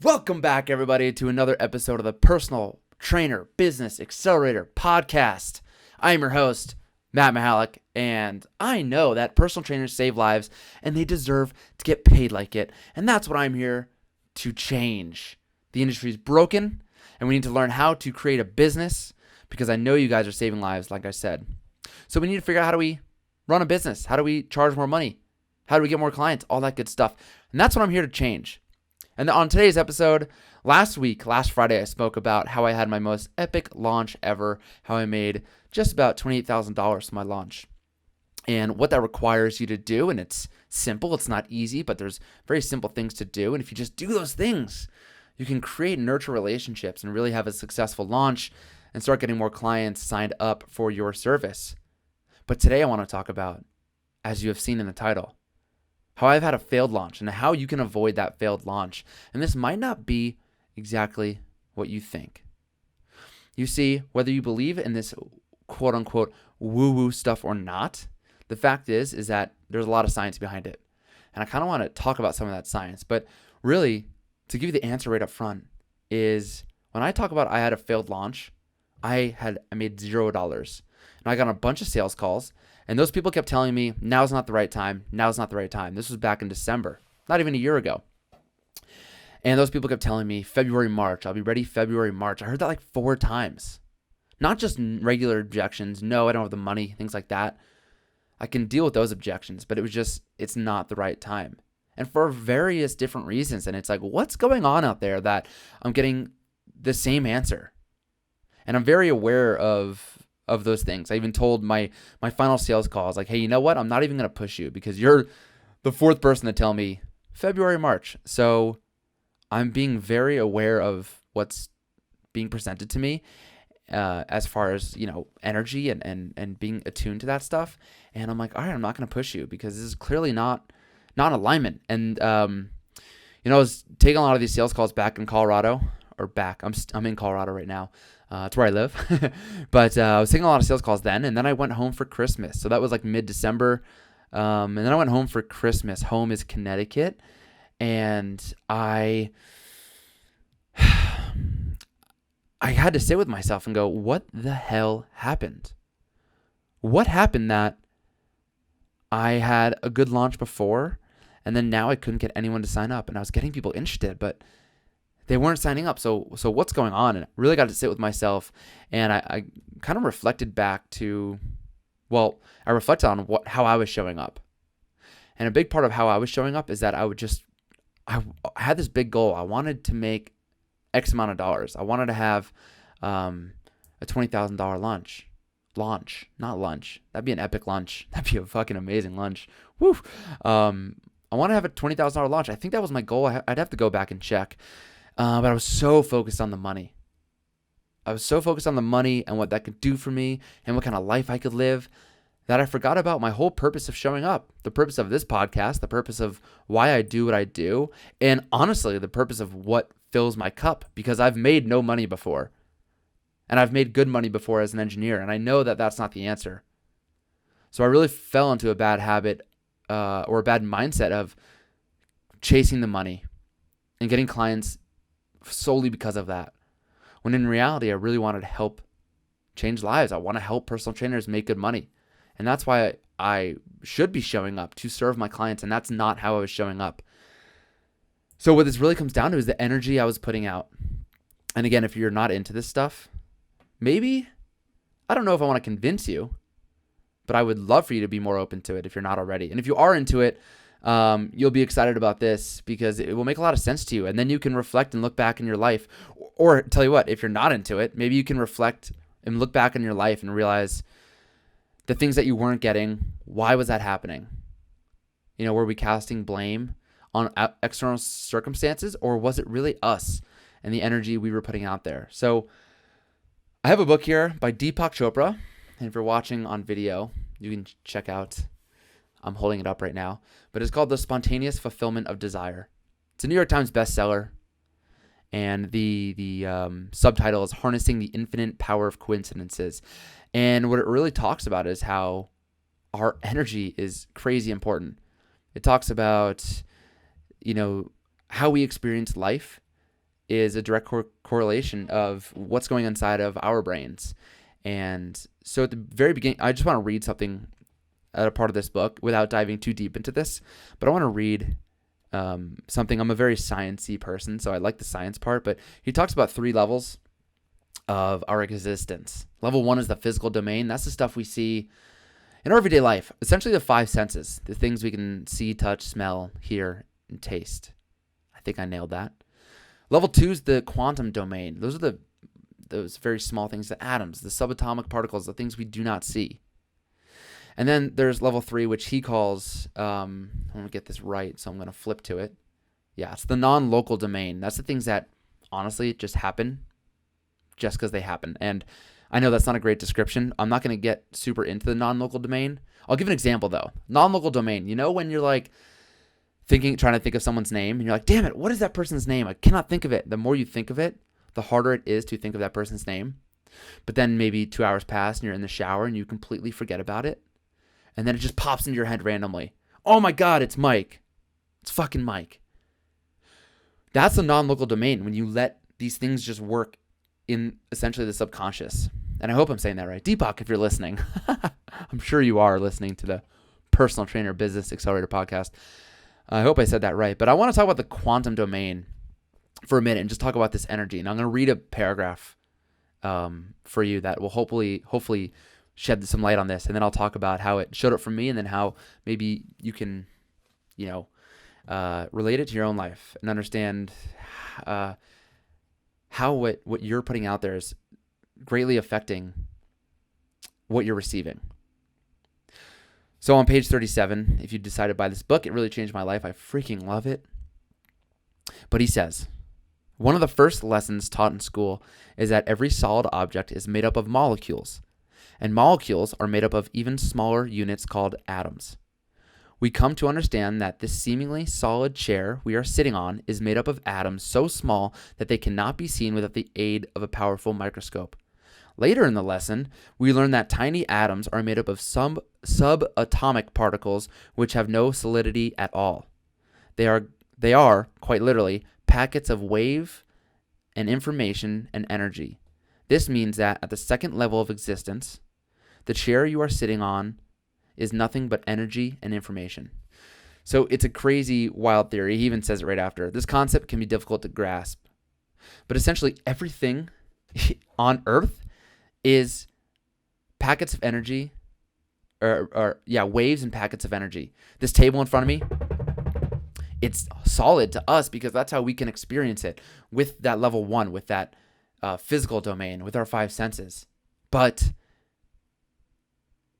Welcome back, everybody, to another episode of the Personal Trainer Business Accelerator Podcast. I'm your host, Matt Mahalik, and I know that personal trainers save lives and they deserve to get paid like it. And that's what I'm here to change. The industry is broken, and we need to learn how to create a business because I know you guys are saving lives, like I said. So we need to figure out how do we run a business? How do we charge more money? How do we get more clients? All that good stuff. And that's what I'm here to change. And on today's episode, last Friday, I spoke about how I had my most epic launch ever, how I made just about $28,000 from my launch, and what that requires you to do. And it's simple. It's not easy, but there's very simple things to do. And if you just do those things, you can create and nurture relationships and really have a successful launch and start getting more clients signed up for your service. But today I want to talk about, as you have seen in the title, how I've had a failed launch and how you can avoid that failed launch. And this might not be exactly what you think. You see, whether you believe in this quote unquote woo-woo stuff or not, the fact is that there's a lot of science behind it. And I kind of want to talk about some of that science. But really, to give you the answer right up front is when I talk about I had a failed launch, I made $0. And I got a bunch of sales calls. And those people kept telling me, now's not the right time. Now's not the right time. This was back in December, not even a year ago. And those people kept telling me, February, March, I'll be ready February, March. I heard that like 4 times. Not just regular objections. No, I don't have the money, things like that. I can deal with those objections, but it's not the right time. And for various different reasons. And it's like, what's going on out there that I'm getting the same answer? And I'm very aware of those things. I even told my final sales call, I was like, hey, you know what? I'm not even going to push you because you're the 4th person to tell me February, March. So I'm being very aware of what's being presented to me as far as, energy and being attuned to that stuff. And I'm like, all right, I'm not going to push you because this is clearly not alignment. And, I was taking a lot of these sales calls back in Colorado I'm in Colorado right now. It's where I live. But I was taking a lot of sales calls then, and then I went home for Christmas. So that was like mid-December. And then I went home for Christmas. Home is Connecticut. And I had to sit with myself and go, what the hell happened? What happened that I had a good launch before, and then now I couldn't get anyone to sign up? And I was getting people interested, but they weren't signing up. So what's going on? And I really got to sit with myself, and I kind of reflected back to, I reflected on how I was showing up. And a big part of how I was showing up is that I had this big goal. I wanted to make X amount of dollars. I wanted to have a $20,000 launch, not lunch. That'd be an epic lunch. That'd be a fucking amazing lunch. Woo. I want to have a $20,000 launch. I think that was my goal. I'd have to go back and check. But I was so focused on the money. I was so focused on the money and what that could do for me and what kind of life I could live that I forgot about my whole purpose of showing up, the purpose of this podcast, the purpose of why I do what I do, and honestly, the purpose of what fills my cup, because I've made no money before. And I've made good money before as an engineer, and I know that that's not the answer. So I really fell into a bad habit or a bad mindset of chasing the money and getting clients solely because of that. When in reality, I really wanted to help change lives. I want to help personal trainers make good money. And that's why I should be showing up to serve my clients. And that's not how I was showing up. So what this really comes down to is the energy I was putting out. And again, if you're not into this stuff, maybe, I don't know if I want to convince you, but I would love for you to be more open to it if you're not already. And if you are into it, you'll be excited about this because it will make a lot of sense to you. And then you can reflect and look back in your life. Or tell you what, if you're not into it, maybe you can reflect and look back in your life and realize the things that you weren't getting. Why was that happening? Were we casting blame on external circumstances, or was it really us and the energy we were putting out there? So I have a book here by Deepak Chopra. And if you're watching on video, you can check out, I'm holding it up right now, but it's called The Spontaneous Fulfillment of Desire. It's a New York Times bestseller, and the subtitle is Harnessing the Infinite Power of Coincidences. And what it really talks about is how our energy is crazy important. It talks about, how we experience life is a direct correlation of what's going inside of our brains. And so at the very beginning, I just want to read something at a part of this book without diving too deep into this, but I want to read something. I'm a very sciencey person, so I like the science part, but he talks about 3 levels of our existence. Level 1 is the physical domain. That's the stuff we see in our everyday life, essentially the 5 senses, the things we can see, touch, smell, hear, and taste. I think I nailed that. Level 2 is the quantum domain. Those are those very small things, the atoms, the subatomic particles, the things we do not see. And then there's level 3, which he calls, I'm going to get this right, so I'm going to flip to it. Yeah, it's the non-local domain. That's the things that, honestly, just happen just because they happen. And I know that's not a great description. I'm not going to get super into the non-local domain. I'll give an example, though. Non-local domain, you know when you're like trying to think of someone's name, and you're like, damn it, what is that person's name? I cannot think of it. The more you think of it, the harder it is to think of that person's name. But then maybe 2 hours pass, and you're in the shower, and you completely forget about it. And then it just pops into your head randomly. Oh my God, it's Mike. It's fucking Mike. That's a non-local domain, when you let these things just work in essentially the subconscious. And I hope I'm saying that right. Deepak, if you're listening, I'm sure you are listening to the Personal Trainer Business Accelerator podcast. I hope I said that right. But I want to talk about the quantum domain for a minute and just talk about this energy. And I'm going to read a paragraph for you that will hopefully shed some light on this. And then I'll talk about how it showed up for me, and then how maybe you can, relate it to your own life and understand how what you're putting out there is greatly affecting what you're receiving. So on page 37, if you decide to buy this book, it really changed my life. I freaking love it. But he says, one of the first lessons taught in school is that every solid object is made up of molecules, and molecules are made up of even smaller units called atoms. We come to understand that this seemingly solid chair we are sitting on is made up of atoms so small that they cannot be seen without the aid of a powerful microscope. Later in the lesson, we learn that tiny atoms are made up of subatomic particles which have no solidity at all. They are quite literally packets of wave and information and energy. This means that at the second level of existence, the chair you are sitting on is nothing but energy and information. So it's a crazy, wild theory. He even says it right after. This concept can be difficult to grasp. But essentially everything on Earth is packets of energy, waves and packets of energy. This table in front of me, it's solid to us because that's how we can experience it with that level 1, with that physical domain, with our 5 senses. But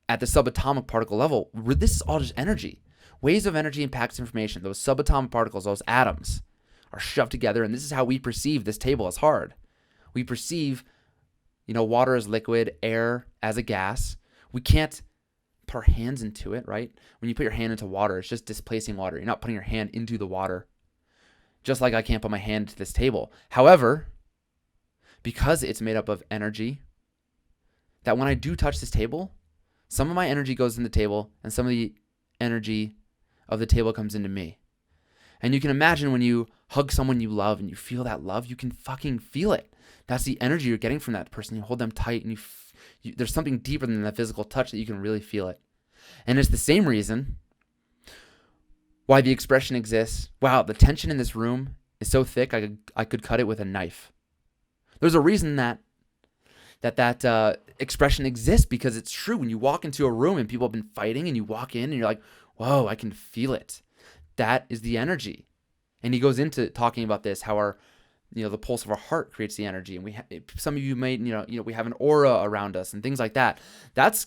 at the subatomic particle level, this is all just energy. Waves of energy and packets of information. Those subatomic particles, those atoms, are shoved together, and this is how we perceive this table as hard. We perceive water as liquid, air as a gas. We can't put our hands into it, right? When you put your hand into water, it's just displacing water. You're not putting your hand into the water. Just like I can't put my hand to this table. However, because it's made up of energy, that when I do touch this table, some of my energy goes in the table and some of the energy of the table comes into me. And you can imagine when you hug someone you love and you feel that love, you can fucking feel it. That's the energy you're getting from that person. You hold them tight, and there's something deeper than that physical touch that you can really feel it. And it's the same reason why the expression exists. Wow, the tension in this room is so thick I could cut it with a knife. There's a reason that expression exists, because it's true. When you walk into a room and people have been fighting, and you walk in and you're like, whoa, I can feel it. That is the energy. And he goes into talking about this, how our the pulse of our heart creates the energy, and some of you may we have an aura around us and things like that. That's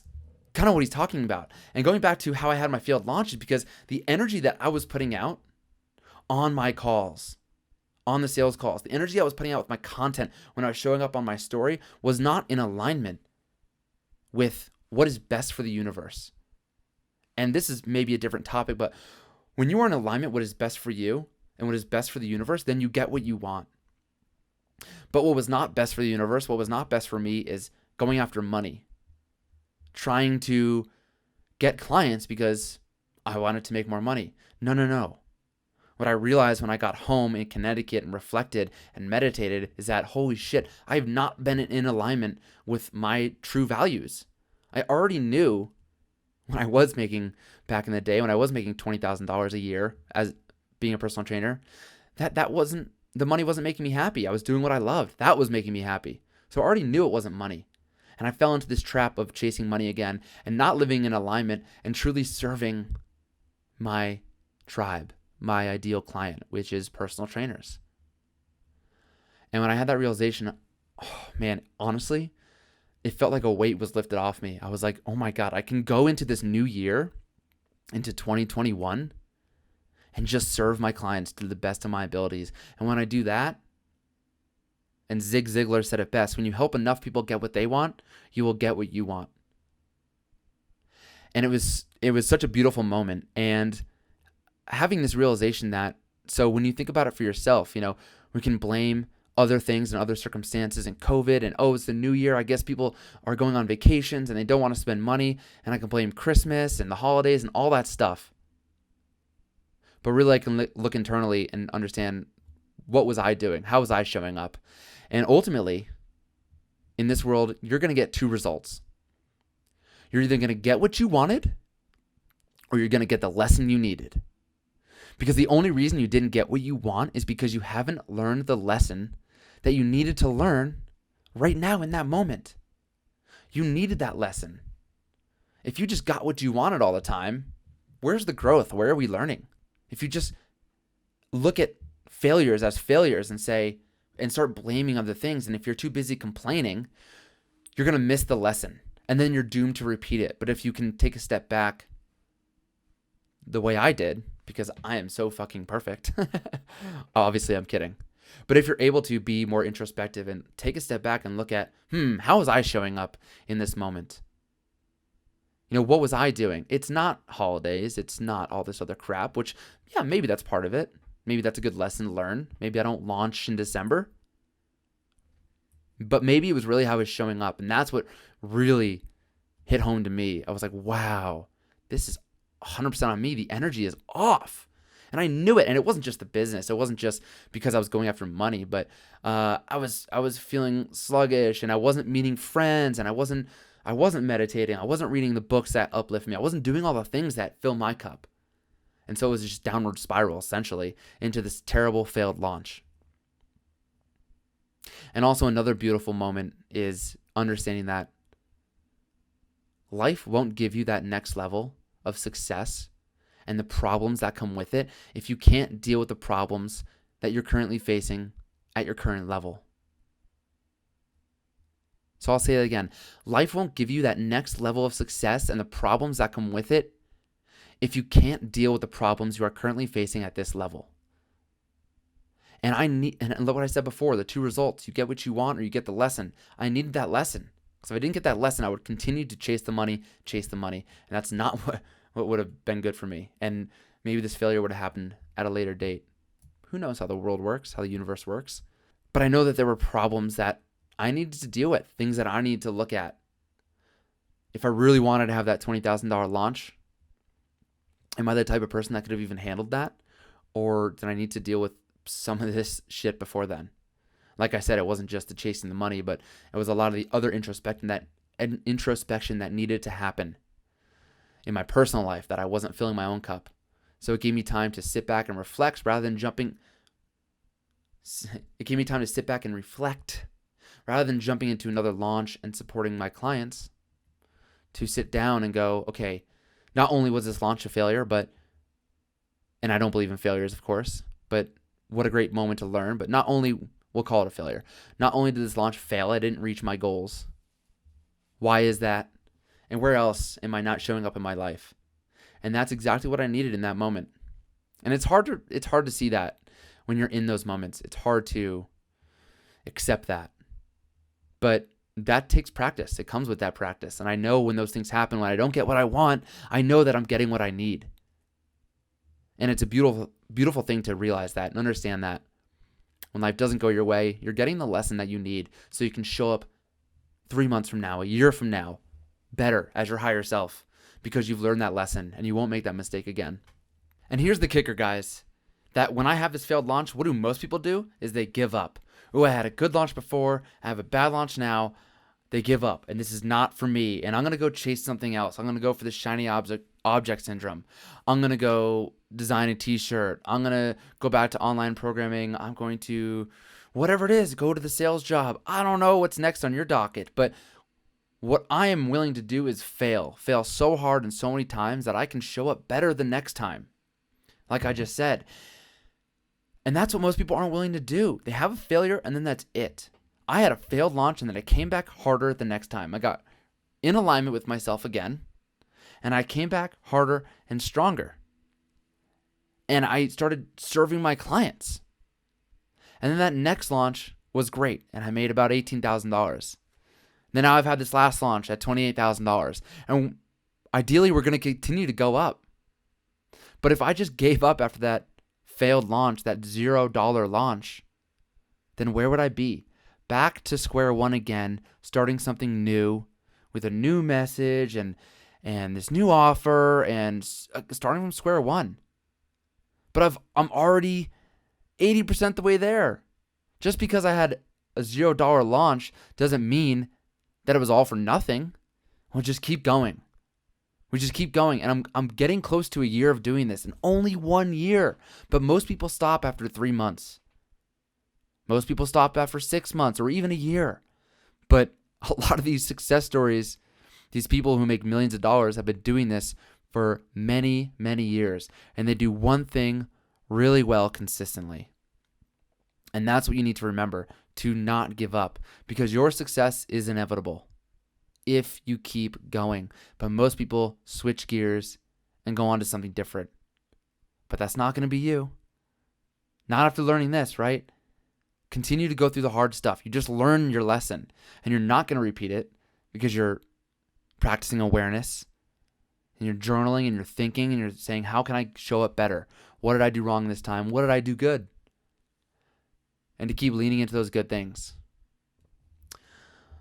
kind of what he's talking about. And going back to how I had my failed launches, because the energy that I was putting out on my calls, on the sales calls, the energy I was putting out with my content when I was showing up on my story was not in alignment with what is best for the universe. And this is maybe a different topic, but when you are in alignment with what is best for you and what is best for the universe, then you get what you want. But what was not best for the universe, what was not best for me, is going after money, trying to get clients because I wanted to make more money. No. What I realized when I got home in Connecticut and reflected and meditated is that, holy shit, I've not been in alignment with my true values. I already knew when I was making, back in the day, when I was making $20,000 a year as being a personal trainer, that wasn't, the money wasn't making me happy. I was doing what I loved. That was making me happy. So I already knew it wasn't money. And I fell into this trap of chasing money again and not living in alignment and truly serving my tribe, my ideal client, which is personal trainers. And when I had that realization, oh man, honestly, it felt like a weight was lifted off me. I was like, oh my God, I can go into this new year, into 2021, and just serve my clients to the best of my abilities. And when I do that, and Zig Ziglar said it best, when you help enough people get what they want, you will get what you want. And it was such a beautiful moment. And having this realization that, so when you think about it for yourself, we can blame other things and other circumstances and COVID and, oh, it's the new year. I guess people are going on vacations and they don't want to spend money. And I can blame Christmas and the holidays and all that stuff. But really I can look internally and understand, what was I doing? How was I showing up? And ultimately, in this world, you're going to get two results. You're either going to get what you wanted or you're going to get the lesson you needed. Because the only reason you didn't get what you want is because you haven't learned the lesson that you needed to learn right now in that moment. You needed that lesson. If you just got what you wanted all the time, where's the growth? Where are we learning? If you just look at failures as failures and start blaming other things, and if you're too busy complaining, you're going to miss the lesson. And then you're doomed to repeat it. But if you can take a step back the way I did, because I am so fucking perfect. Obviously, I'm kidding. But if you're able to be more introspective and take a step back and look at, how was I showing up in this moment? What was I doing? It's not holidays. It's not all this other crap, which, yeah, maybe that's part of it. Maybe that's a good lesson to learn. Maybe I don't launch in December. But maybe it was really how I was showing up. And that's what really hit home to me. I was like, wow, this is 100% on me. The energy is off. And I knew it. And it wasn't just the business. It wasn't just because I was going after money, but I was feeling sluggish and I wasn't meeting friends and I wasn't meditating. I wasn't reading the books that uplift me. I wasn't doing all the things that fill my cup. And so it was just downward spiral essentially into this terrible failed launch. And also another beautiful moment is understanding that life won't give you that next level of success and the problems that come with it if you can't deal with the problems that you're currently facing at your current level. So I'll say that again. Life won't give you that next level of success and the problems that come with it if you can't deal with the problems you are currently facing at this level. And look what I said before, the two results, you get what you want or you get the lesson. I needed that lesson. Because if I didn't get that lesson, I would continue to chase the money. And that's not what would have been good for me. And maybe this failure would have happened at a later date. Who knows how the world works, how the universe works. But I know that there were problems that I needed to deal with, things that I needed to look at. If I really wanted to have that $20,000 launch, am I the type of person that could have even handled that? Or did I need to deal with some of this shit before then? Like I said, it wasn't just the chasing the money, but it was a lot of the other introspection that needed to happen in my personal life that I wasn't filling my own cup. So it gave me time to sit back and reflect rather than jumping. It gave me time to sit back and reflect rather than jumping into another launch and supporting my clients, to sit down and go, okay, not only was this launch a failure, and I don't believe in failures, of course, but what a great moment to learn. But not only, we'll call it a failure, not only did this launch fail, I didn't reach my goals. Why is that? And where else am I not showing up in my life? And that's exactly what I needed in that moment. And it's hard to see that when you're in those moments. It's hard to accept that. But that takes practice. It comes with that practice. And I know when those things happen, when I don't get what I want, I know that I'm getting what I need. And it's a beautiful, beautiful thing to realize that and understand that when life doesn't go your way, you're getting the lesson that you need so you can show up 3 months from now, a year from now, better as your higher self because you've learned that lesson and you won't make that mistake again. And here's the kicker, guys. that when I have this failed launch, what do most people do is they give up. Oh, I had a good launch before, I have a bad launch now. They give up, and this is not for me, and I'm going to go chase something else. I'm going to go for the shiny object syndrome. I'm going to go design a t-shirt. I'm going to go back to online programming. I'm going to, whatever it is, go to the sales job. I don't know what's next on your docket, but what I am willing to do is fail so hard and so many times that I can show up better the next time, like I just said. And that's what most people aren't willing to do. They have a failure, and then that's it. I had a failed launch, and then I came back harder the next time. I got in alignment with myself again, and I came back harder and stronger. And I started serving my clients. And then that next launch was great, and I made about $18,000. Then now I've had this last launch at $28,000. And ideally, we're going to continue to go up. But if I just gave up after that failed launch, that $0 launch, then where would I be? Back to square one again, starting something new with a new message and this new offer and starting from square one. But I'm already 80% the way there. Just because I had a $0 launch doesn't mean that it was all for nothing. We'll just keep going. We just keep going. And I'm getting close to a year of doing this, and only 1 year. But most people stop after 3 months. Most people stop after 6 months or even a year. But a lot of these success stories, these people who make millions of dollars have been doing this for many, many years. And they do one thing really well consistently. And that's what you need to remember, to not give up, because your success is inevitable if you keep going. But most people switch gears and go on to something different. But that's not going to be you. Not after learning this, right? Continue to go through the hard stuff. You just learn your lesson, and you're not going to repeat it because you're practicing awareness, and you're journaling, and you're thinking, and you're saying, how can I show up better? What did I do wrong this time? What did I do good? And to keep leaning into those good things.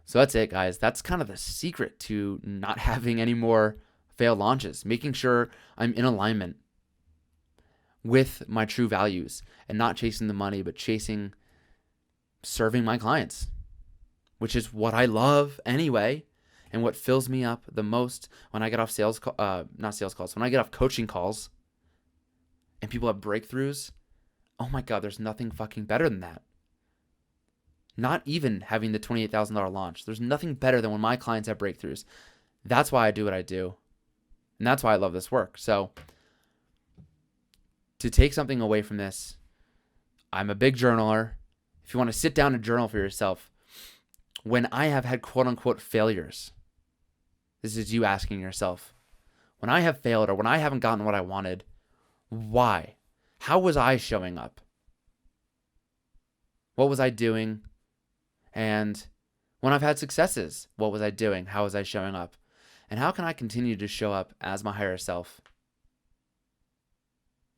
So that's it, guys. That's kind of the secret to not having any more failed launches, making sure I'm in alignment with my true values and not chasing the money, but chasing serving my clients, which is what I love anyway, and what fills me up the most when I get off when I get off coaching calls and people have breakthroughs. Oh my God, there's nothing fucking better than that. Not even having the $28,000 launch. There's nothing better than when my clients have breakthroughs. That's why I do what I do. And that's why I love this work. So to take something away from this, I'm a big journaler. If you want to sit down and journal for yourself, when I have had quote unquote failures, this is you asking yourself, when I have failed or when I haven't gotten what I wanted, why? How was I showing up? What was I doing? And when I've had successes, what was I doing? How was I showing up? And how can I continue to show up as my higher self?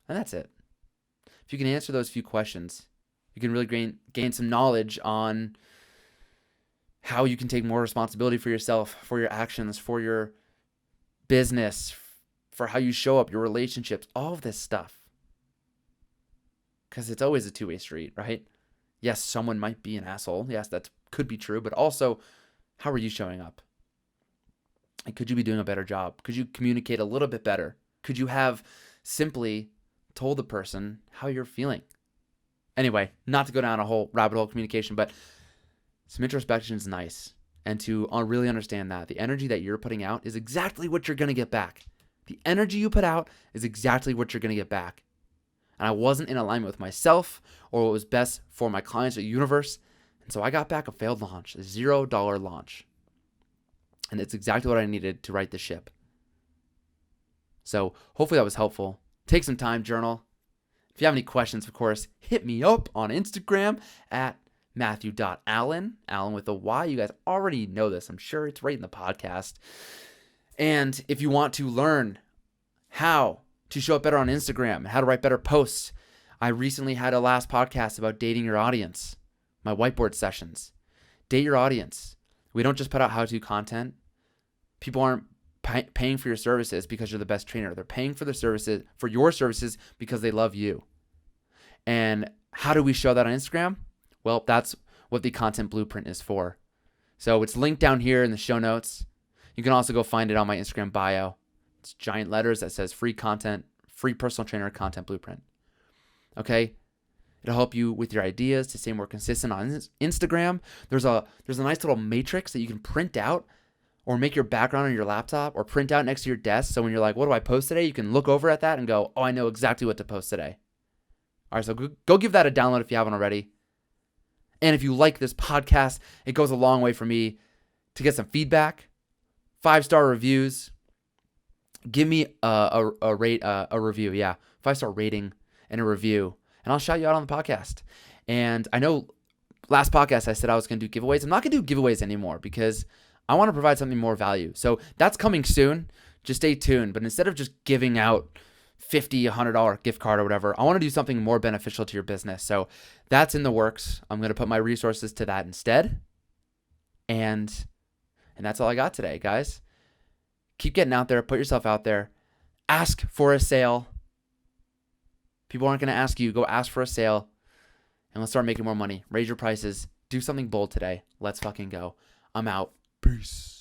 And that's it. If you can answer those few questions, you can really gain some knowledge on how you can take more responsibility for yourself, for your actions, for your business, for how you show up, your relationships, all of this stuff. Because it's always a two-way street, right? Yes, someone might be an asshole. Yes, that could be true. But also, how are you showing up? And could you be doing a better job? Could you communicate a little bit better? Could you have simply told the person how you're feeling? Anyway, not to go down a whole rabbit hole of communication, but some introspection is nice. And to really understand that the energy that you're putting out is exactly what you're going to get back. The energy you put out is exactly what you're going to get back. And I wasn't in alignment with myself or what was best for my clients or universe. And so I got back a failed launch, a $0 launch. And it's exactly what I needed to right the ship. So hopefully that was helpful. Take some time, journal. If you have any questions, of course, hit me up on Instagram at Matthew.Allen, Allen with a Y. You guys already know this. I'm sure it's right in the podcast. And if you want to learn how to show up better on Instagram and how to write better posts, I recently had a last podcast about dating your audience, my whiteboard sessions. Date your audience. We don't just put out how-to content. People aren't paying for your services because you're the best trainer. They're paying for your services because they love you. And how do we show that on Instagram? Well, that's what the content blueprint is for. So it's linked down here in the show notes. You can also go find it on my Instagram bio. It's giant letters that says free content, free personal trainer content blueprint. Okay? It'll help you with your ideas to stay more consistent on Instagram. There's a nice little matrix that you can print out or make your background on your laptop or print out next to your desk. So when you're like, what do I post today? You can look over at that and go, oh, I know exactly what to post today. All right, so go give that a download if you haven't already. And if you like this podcast, it goes a long way for me to get some feedback, 5-star reviews. Give me a review, 5-star rating and a review, and I'll shout you out on the podcast. And I know last podcast I said I was going to do giveaways. I'm not going to do giveaways anymore because I want to provide something more value. So that's coming soon. Just stay tuned. But instead of just giving out $50, $100 gift card or whatever, I want to do something more beneficial to your business. So that's in the works. I'm going to put my resources to that instead. And that's all I got today, guys. Keep getting out there. Put yourself out there. Ask for a sale. People aren't going to ask you. Go ask for a sale. And let's start making more money. Raise your prices. Do something bold today. Let's fucking go. I'm out. Peace.